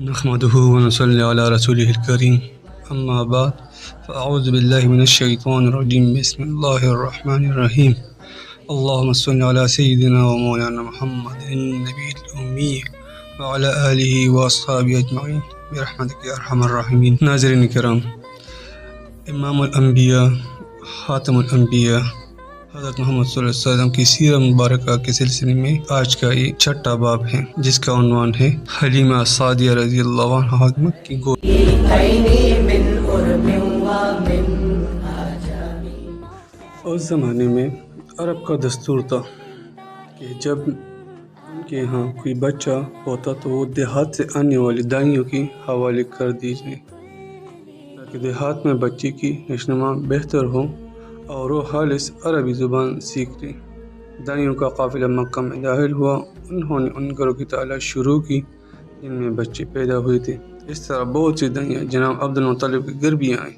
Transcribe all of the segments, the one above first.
نحمده ونصلي على رسوله الكريم أما بعد فأعوذ بالله من الشيطان الرجيم بسم الله الرحمن الرحيم اللهم صل على سيدنا ومولانا محمد النبي الأمي وعلى آله وأصحابه أجمعين برحمتك يا أرحم الراحمين. ناظرین کرام، امام الانبیاء خاتم الانبیاء حضرت محمد صلی اللہ علیہ وسلم کی سیرت مبارکہ کے سلسلے میں آج کا یہ چھٹا باب ہے، جس کا عنوان ہے حلیمہ سعدیہ رضی اللہ عنہا کی گود۔ اس زمانے میں عرب کا دستور تھا کہ جب ان کے ہاں کوئی بچہ ہوتا تو وہ دیہات سے آنے والی دائیوں کی حوالے کر دیجیے تاکہ دیہات میں بچے کی نشوونما بہتر ہو اور وہ خالص عربی زبان سیکھ لیں۔ دائیوں کا قافلہ مکہ میں داخل ہوا، انہوں نے ان گھروں کی تلاش شروع کی جن میں بچے پیدا ہوئے تھے۔ اس طرح بہت سی دائیاں جناب عبد المطلب کے گھر بھی آئیں،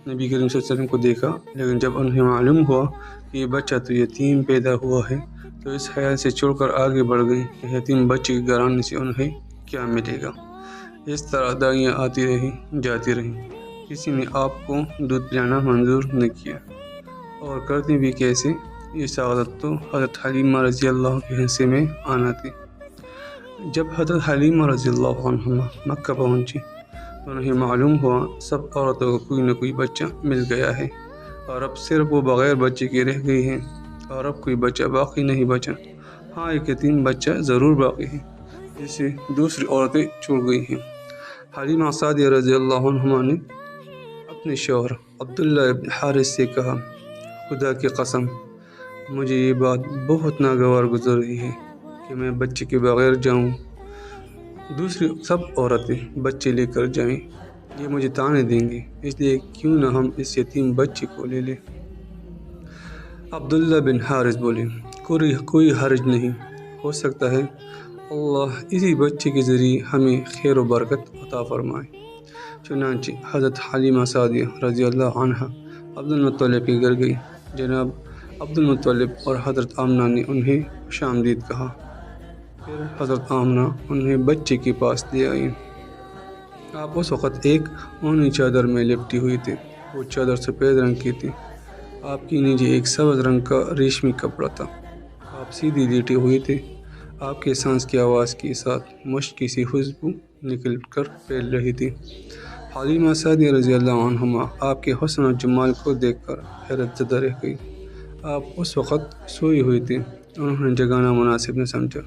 نبی کریم صلی اللہ علیہ وسلم کو دیکھا، لیکن جب انہیں معلوم ہوا کہ یہ بچہ تو یتیم پیدا ہوا ہے تو اس خیال سے چھوڑ کر آگے بڑھ گئیں کہ یتیم بچے کے گھر آنے سے انہیں کیا ملے گا۔ اس طرح دائیاں آتی رہیں جاتی رہیں، کسی نے آپ کو دودھ پلانا منظور نہ کیا، اور کرتے بھی کیسے؟ یہ سعادت تو حضرت حلیمہ رضی اللہ کے حصے میں آنا تھی۔ جب حضرت حلیمہ رضی اللہ عنہا مکہ پہنچی تو انہیں معلوم ہوا سب عورتوں کو کوئی نہ کوئی بچہ مل گیا ہے، اور اب صرف وہ بغیر بچے کے رہ گئی ہیں، اور اب کوئی بچہ باقی نہیں بچا۔ ہاں، ایک یتیم بچہ ضرور باقی ہے جسے دوسری عورتیں چھوڑ گئی ہیں۔ حلیمہ سعدیہ رضی اللہ عنہا نے اپنے شوہر عبداللہ ابن حارث سے کہا، خدا کی قسم مجھے یہ بات بہت ناگوار گزر رہی ہے کہ میں بچے کے بغیر جاؤں، دوسری سب عورتیں بچے لے کر جائیں، یہ مجھے طعنے دیں گے، اس لیے کیوں نہ ہم اس یتیم بچے کو لے لیں۔ عبداللہ بن حارث بولے، کوئی حرج نہیں، ہو سکتا ہے اللہ اسی بچے کے ذریعے ہمیں خیر و برکت عطا فرمائے۔ چنانچہ حضرت حلیمہ سعدیہ رضی اللہ عنہا عبد المطلب کے گھر گئی۔ جناب عبد المطلب اور حضرت آمنہ نے انہیں خوش آمدید کہا، پھر حضرت آمنہ انہیں بچے کے پاس لے آئیں۔ آپ اس وقت ایک اونی چادر میں لپٹی ہوئی تھی، وہ چادر سفید رنگ کی تھی، آپ کے نیچے ایک سبز رنگ کا ریشمی کپڑا تھا، آپ سیدھی لیٹے ہوئے تھے، آپ کے سانس کی آواز کے ساتھ مشک کی سی خوشبو نکل کر پھیل رہی تھی۔ حلیمہ سعدیہ رضی اللہ عنہا آپ کے حسن و جمال کو دیکھ کر حیرت زدہ رہ گئی۔ آپ اس وقت سوئی ہوئی تھی، انہوں نے جگانا مناسب نہ سمجھا،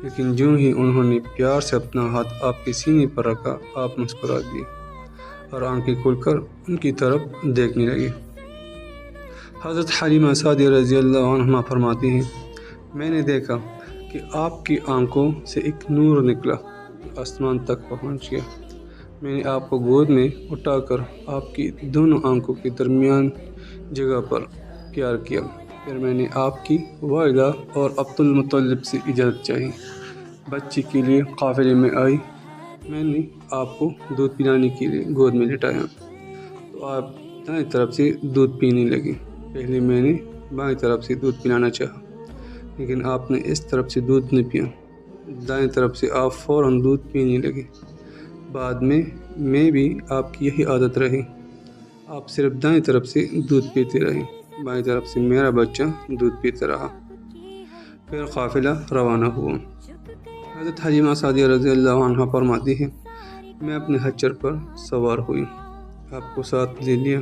لیکن جو ہی انہوں نے پیار سے اپنا ہاتھ آپ کے سینے پر رکھا، آپ مسکرا دیے اور آنکھیں کھول کر ان کی طرف دیکھنے لگے۔ حضرت حلیمہ سعدیہ رضی اللہ عنہا فرماتی ہیں، میں نے دیکھا کہ آپ کی آنکھوں سے ایک نور نکلا جو آسمان تک پہنچ گیا۔ میں نے آپ کو گود میں اٹھا کر آپ کی دونوں آنکھوں کے درمیان جگہ پر پیار کیا، پھر میں نے آپ کی والدہ اور عبد المطلب سے اجازت چاہی، بچے کے لیے قافلے میں آئی، میں نے آپ کو دودھ پلانے کے لیے گود میں لٹایا تو آپ دائیں طرف سے دودھ پینے لگے۔ پہلے میں نے بائیں طرف سے دودھ پلانا چاہا، لیکن آپ نے اس طرف سے دودھ نہیں پیا، دائیں طرف سے آپ فوراً دودھ پینے لگے۔ بعد میں بھی آپ کی یہی عادت رہی، آپ صرف دائیں طرف سے دودھ پیتے رہے، بائیں طرف سے میرا بچہ دودھ پیتا رہا۔ پھر قافلہ روانہ ہوا۔ حضرت حلیمہ سعدیہ رضی اللہ عنہا فرماتی ہیں، میں اپنے خچر پر سوار ہوئی، آپ کو ساتھ لے لیا۔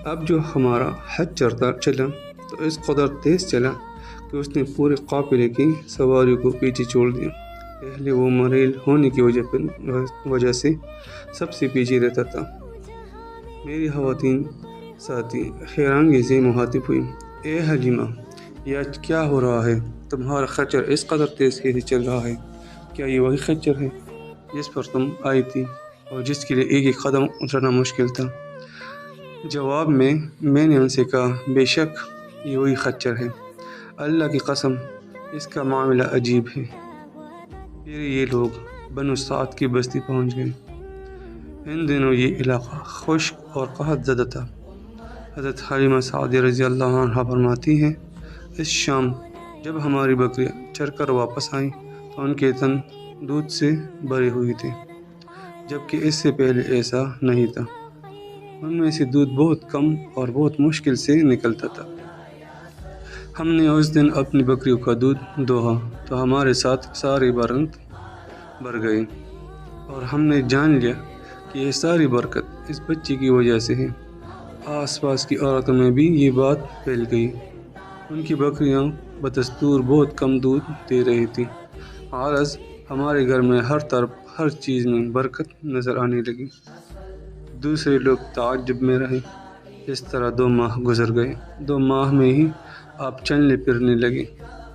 اب جو ہمارا خچر چلا تو اس قدر تیز چلا کہ اس نے پورے قافلے کی سواریوں کو پیچھے چھوڑ دیا۔ پہلے وہ مریل ہونے کی وجہ سے سب سے پیچھے رہتا تھا۔ میری خواتین ساتھی حیرانگی سے مخاطب ہوئی، اے حلیمہ، یہ کیا ہو رہا ہے؟ تمہارا خچر اس قدر تیز کیسے چل رہا ہے؟ کیا یہ وہی خچر ہے جس پر تم آئی تھی اور جس کے لیے ایک ایک قدم اترنا مشکل تھا؟ جواب میں نے ان سے کہا، بے شک یہ وہی خچر ہے، اللہ کی قسم اس کا معاملہ عجیب ہے۔ پھر یہ لوگ بنو سعد کی بستی پہنچ گئے۔ ان دنوں یہ علاقہ خشک اور قحط زدہ تھا۔ حضرت حلیمہ سعدیہ رضی اللہ عنہا فرماتی ہیں، اس شام جب ہماری بکریاں چر کر واپس آئیں تو ان کے تن دودھ سے بھرے ہوئے تھے۔ جبکہ اس سے پہلے ایسا نہیں تھا۔ ان میں سے دودھ بہت کم اور بہت مشکل سے نکلتا تھا۔ ہم نے اس دن اپنی بکریوں کا دودھ دوہا تو ہمارے ساتھ ساری برکت بھر گئی، اور ہم نے جان لیا کہ یہ ساری برکت اس بچے کی وجہ سے ہے۔ آس پاس کی عورتوں میں بھی یہ بات پھیل گئی۔ ان کی بکریاں بدستور بہت کم دودھ دے رہی تھیں۔ عارض ہمارے گھر میں ہر طرف ہر چیز میں برکت نظر آنے لگی۔ دوسرے لوگ تعجب میں رہے۔ اس طرح 2 ماہ گزر گئے۔ 2 ماہ میں ہی آپ چلنے پھرنے لگے۔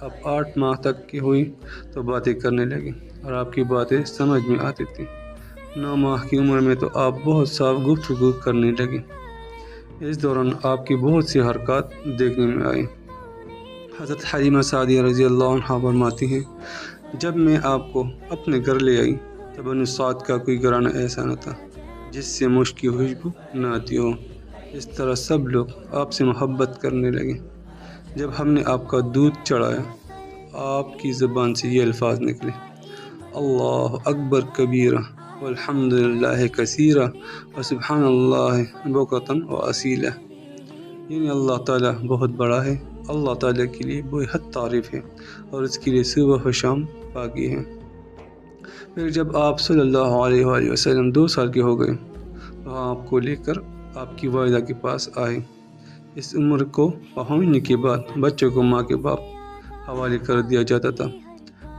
اب 8 ماہ تک کی ہوئی تو باتیں کرنے لگے اور آپ کی باتیں سمجھ میں آتی تھیں۔ 9 ماہ کی عمر میں تو آپ بہت صاف گفتگو کرنے لگے۔ اس دوران آپ کی بہت سی حرکات دیکھنے میں آئی۔ حضرت حلیمہ سعدیہ رضی اللہ عنہا فرماتی ہیں، جب میں آپ کو اپنے گھر لے آئی تو بنو سعد کا کوئی گھرانہ ایسا نہ تھا جس سے مشک کی خوشبو نہ آتی ہو۔ اس طرح سب لوگ آپ سے محبت کرنے لگے۔ جب ہم نے آپ کا دودھ چڑھایا تو آپ کی زبان سے یہ الفاظ نکلے، اللہ اکبر کبیرہ والحمد للہ کثیرہ وسبحان اللہ بکرۃ واصیلہ، یعنی اللہ تعالیٰ بہت بڑا ہے، اللہ تعالیٰ کے لیے بے حد تعریف ہے اور اس کے لیے صبح و شام پاکی ہے۔ پھر جب آپ صلی اللہ علیہ وآلہ وسلم 2 سال کے ہو گئے تو آپ کو لے کر آپ کی والدہ کے پاس آئے۔ اس عمر کو پہنچنے کے بعد بچوں کو ماں کے باپ حوالے کر دیا جاتا تھا۔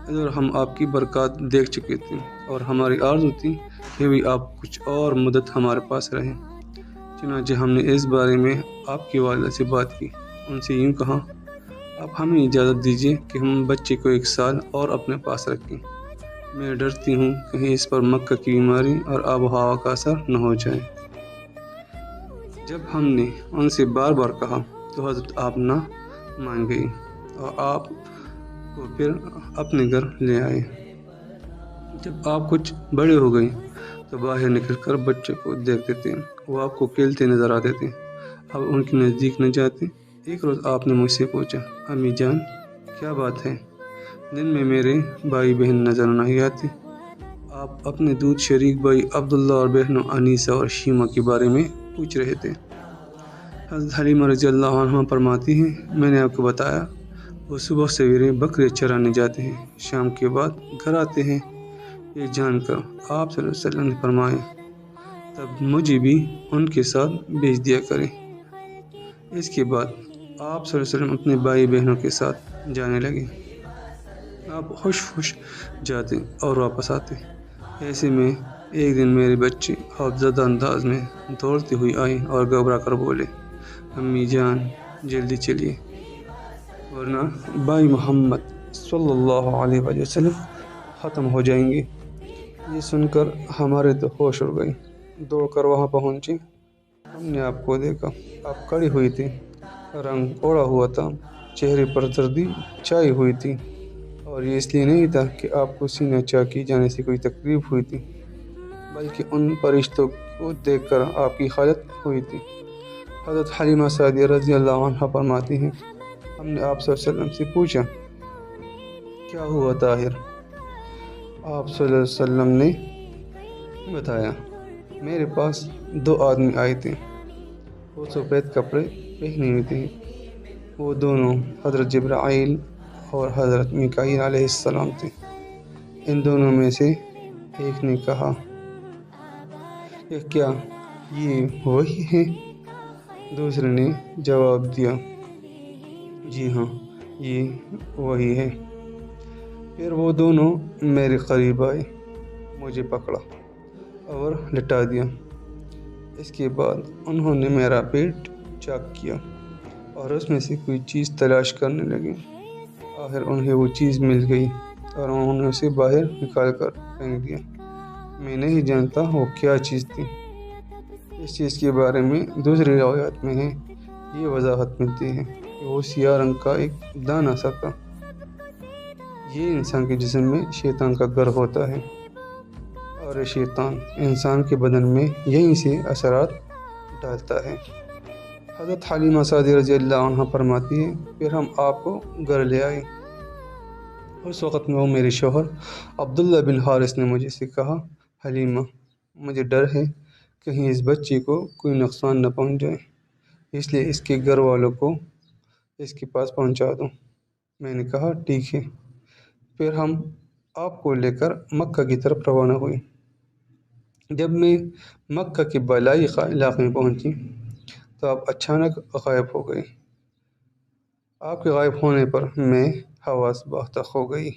ادھر ہم آپ کی برکات دیکھ چکے تھے اور ہماری آرزو تھی کہ بھی آپ کچھ اور مدت ہمارے پاس رہیں۔ چنانچہ ہم نے اس بارے میں آپ کی والدہ سے بات کی۔ ان سے یوں کہا، آپ ہمیں اجازت دیجیے کہ ہم بچے کو 1 سال اور اپنے پاس رکھیں۔ میں ڈرتی ہوں کہیں اس پر مکہ کی بیماری اور آب و ہوا کا اثر نہ ہو جائے۔ جب ہم نے ان سے بار بار کہا تو حضرت آپ نہ مان گئی اور آپ کو پھر اپنے گھر لے آئے۔ جب آپ کچھ بڑے ہو گئے تو باہر نکل کر بچوں کو دیکھتے تھے، وہ آپ کو کھیلتے نظر آتے تھے، اب ان کے نزدیک نہ جاتے۔ ایک روز آپ نے مجھ سے پوچھا، امی جان کیا بات ہے؟ دن میں میرے بھائی بہن نظر نہیں آتے، آپ اپنے دودھ شریک بھائی عبداللہ اور بہنوں انیسہ اور شیمہ کے بارے میں پوچھ رہے تھے۔ حضرت حلیمہ رضی اللہ عنہا فرماتی ہیں، میں نے آپ کو بتایا وہ صبح سویرے بکرے چرانے جاتے ہیں، شام کے بعد گھر آتے ہیں۔ یہ جان کر آپ صلی اللہ علیہ وسلم نے فرمایا، تب مجھے بھی ان کے ساتھ بھیج دیا کریں۔ اس کے بعد آپ صلی اللہ علیہ وسلم اپنے بھائی بہنوں کے ساتھ جانے لگے۔ آپ خوش جاتے اور واپس آتے۔ ایسے میں ایک دن میرے بچے خوفزدہ انداز میں دوڑتے ہوئے آئے اور گھبرا کر بولے، امی جان جلدی چلیے ورنہ بھائی محمد صلی اللہ علیہ وآلہ وسلم ختم ہو جائیں گے۔ یہ سن کر ہمارے تو ہوش اڑ گئے۔ دوڑ کر وہاں پہنچے، ہم نے آپ کو دیکھا، آپ کھڑی ہوئی تھی، رنگ اوڑا ہوا تھا، چہرے پر زردی چھائی ہوئی تھی، اور یہ اس لیے نہیں تھا کہ آپ کو سینہ چاکی جانے سے کوئی تکلیف ہوئی تھی، بلکہ ان فرشتوں کو دیکھ کر آپ کی حالت ہوئی تھی۔ حضرت حلیمہ سعدیہ رضی اللہ عنہا فرماتی ہیں، ہم نے آپ صلی اللہ علیہ وسلم سے پوچھا، کیا ہوا طاہر؟ آپ صلی اللہ علیہ وسلم نے بتایا، میرے پاس 2 آدمی آئے تھے، وہ سفید کپڑے پہنے ہوئے تھے، وہ دونوں حضرت جبرائیل اور حضرت میکائیل علیہ السلام تھے۔ ان دونوں میں سے ایک نے کہا کہ کیا یہ وہی ہے؟ دوسرے نے جواب دیا، جی ہاں یہ وہی ہے۔ پھر وہ دونوں میرے قریب آئے، مجھے پکڑا اور لٹا دیا۔ اس کے بعد انہوں نے میرا پیٹ چاک کیا اور اس میں سے کوئی چیز تلاش کرنے لگے۔ آخر انہیں وہ چیز مل گئی اور انہوں نے اسے باہر نکال کر پھینک دیا۔ میں نہیں جانتا وہ کیا چیز تھی۔ اس چیز کے بارے میں دوسری روایات میں ہے، یہ وضاحت ملتی ہے کہ وہ سیاہ رنگ کا ایک دانہ سا تھا۔ یہ انسان کے جسم میں شیطان کا گھر ہوتا ہے اور یہ شیطان انسان کے بدن میں یہیں سے اثرات ڈالتا ہے۔ حضرت حلیمہ سعدیہ رضی اللہ عنہا فرماتی ہے، پھر ہم آپ کو گھر لے آئے۔ اس وقت میں وہ میرے شوہر عبداللہ بن حارث نے مجھے سے کہا، حلیمہ مجھے ڈر ہے کہیں اس بچی کو کوئی نقصان نہ پہنچ جائے، اس لیے اس کے گھر والوں کو اس کے پاس پہنچا دوں۔ میں نے کہا ٹھیک ہے۔ پھر ہم آپ کو لے کر مکہ کی طرف روانہ ہوئے۔ جب میں مکہ کے بالائی علاقے میں پہنچی تو آپ اچانک غائب ہو گئی۔ آپ کے غائب ہونے پر میں حواس باختہ ہو گئی۔